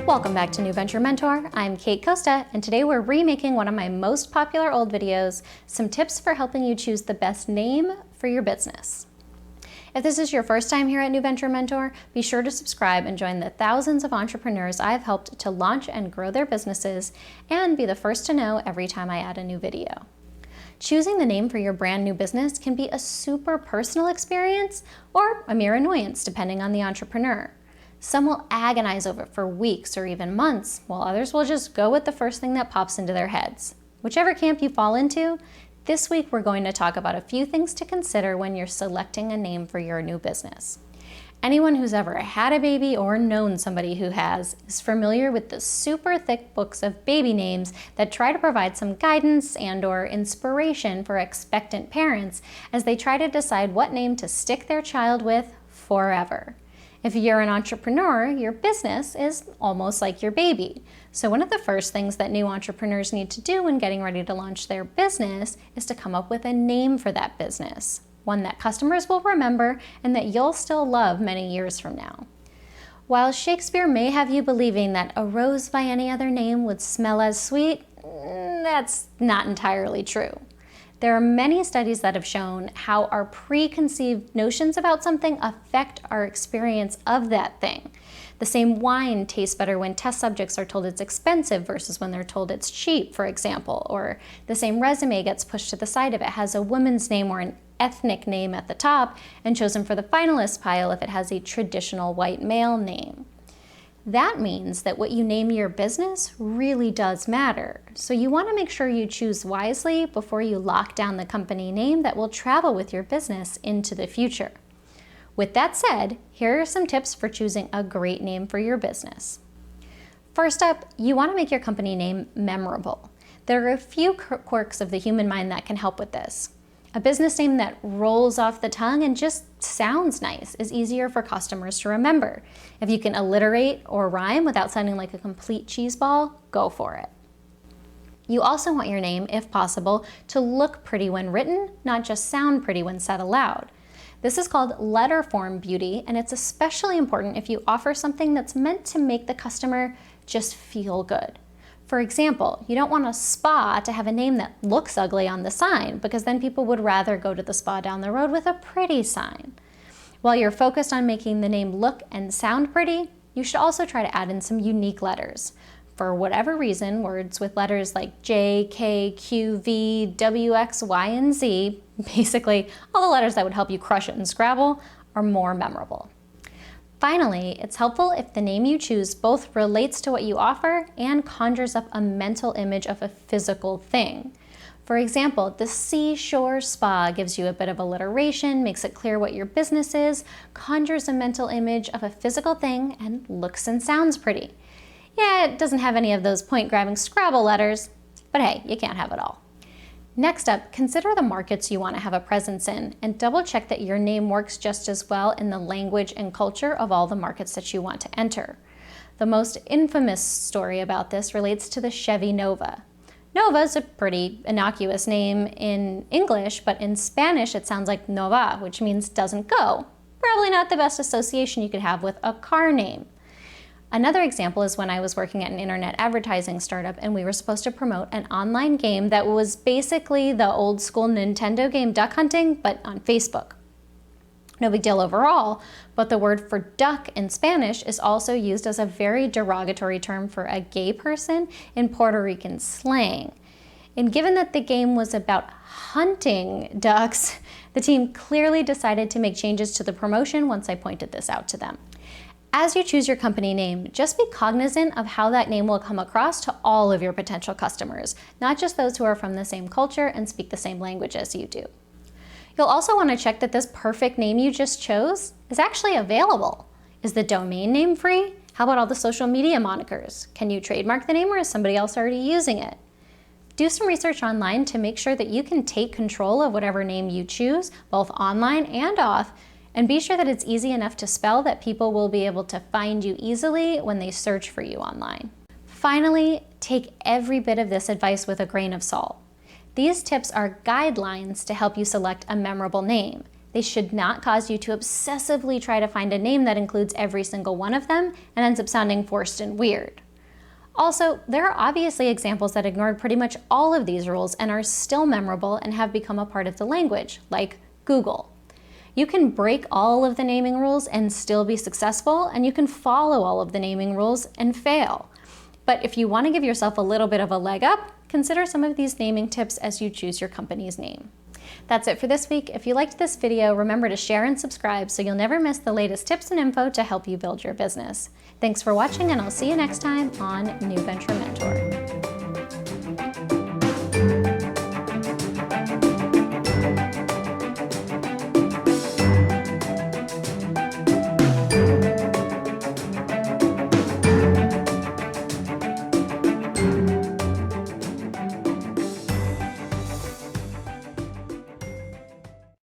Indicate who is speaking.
Speaker 1: Welcome back to New Venture Mentor. I'm Kate Costa, and today we're remaking one of my most popular old videos, some tips for helping you choose the best name for your business. If this is your first time here at New Venture Mentor, be sure to subscribe and join the thousands of entrepreneurs I've helped to launch and grow their businesses, and be the first to know every time I add a new video. Choosing the name for your brand new business can be a super personal experience or a mere annoyance depending on the entrepreneur. Some will agonize over it for weeks or even months, while others will just go with the first thing that pops into their heads. Whichever camp you fall into, this week we're going to talk about a few things to consider when you're selecting a name for your new business. Anyone who's ever had a baby or known somebody who has is familiar with the super thick books of baby names that try to provide some guidance and/or inspiration for expectant parents as they try to decide what name to stick their child with forever. If you're an entrepreneur, your business is almost like your baby. So one of the first things that new entrepreneurs need to do when getting ready to launch their business is to come up with a name for that business, one that customers will remember and that you'll still love many years from now. While Shakespeare may have you believing that a rose by any other name would smell as sweet, that's not entirely true. There are many studies that have shown how our preconceived notions about something affect our experience of that thing. The same wine tastes better when test subjects are told it's expensive versus when they're told it's cheap, for example. Or the same resume gets pushed to the side if it has a woman's name or an ethnic name at the top and chosen for the finalist pile if it has a traditional white male name. That means that what you name your business really does matter. So you want to make sure you choose wisely before you lock down the company name that will travel with your business into the future. With that said, here are some tips for choosing a great name for your business. First up, you want to make your company name memorable. There are a few quirks of the human mind that can help with this. A business name that rolls off the tongue and just sounds nice is easier for customers to remember. If you can alliterate or rhyme without sounding like a complete cheeseball, go for it. You also want your name, if possible, to look pretty when written, not just sound pretty when said aloud. This is called letter form beauty, and it's especially important if you offer something that's meant to make the customer just feel good. For example, you don't want a spa to have a name that looks ugly on the sign, because then people would rather go to the spa down the road with a pretty sign. While you're focused on making the name look and sound pretty, you should also try to add in some unique letters. For whatever reason, words with letters like J, K, Q, V, W, X, Y, and Z, basically all the letters that would help you crush it in Scrabble, are more memorable. Finally, it's helpful if the name you choose both relates to what you offer and conjures up a mental image of a physical thing. For example, the Seashore Spa gives you a bit of alliteration, makes it clear what your business is, conjures a mental image of a physical thing, and looks and sounds pretty. Yeah, it doesn't have any of those point-grabbing Scrabble letters, but hey, you can't have it all. Next up, consider the markets you want to have a presence in and double check that your name works just as well in the language and culture of all the markets that you want to enter. The most infamous story about this relates to the Chevy Nova. Nova is a pretty innocuous name in English, but in Spanish it sounds like Nova, which means doesn't go. Probably not the best association you could have with a car name. Another example is when I was working at an internet advertising startup and we were supposed to promote an online game that was basically the old school Nintendo game Duck Hunting, but on Facebook. No big deal overall, but the word for duck in Spanish is also used as a very derogatory term for a gay person in Puerto Rican slang. And given that the game was about hunting ducks, the team clearly decided to make changes to the promotion once I pointed this out to them. As you choose your company name, just be cognizant of how that name will come across to all of your potential customers, not just those who are from the same culture and speak the same language as you do. You'll also want to check that this perfect name you just chose is actually available. Is the domain name free? How about all the social media monikers? Can you trademark the name or is somebody else already using it? Do some research online to make sure that you can take control of whatever name you choose, both online and off, and be sure that it's easy enough to spell that people will be able to find you easily when they search for you online. Finally, take every bit of this advice with a grain of salt. These tips are guidelines to help you select a memorable name. They should not cause you to obsessively try to find a name that includes every single one of them and ends up sounding forced and weird. Also, there are obviously examples that ignored pretty much all of these rules and are still memorable and have become a part of the language, like Google. You can break all of the naming rules and still be successful, and you can follow all of the naming rules and fail. But if you want to give yourself a little bit of a leg up, consider some of these naming tips as you choose your company's name. That's it for this week. If you liked this video, remember to share and subscribe so you'll never miss the latest tips and info to help you build your business. Thanks for watching, and I'll see you next time on New Venture Mentor.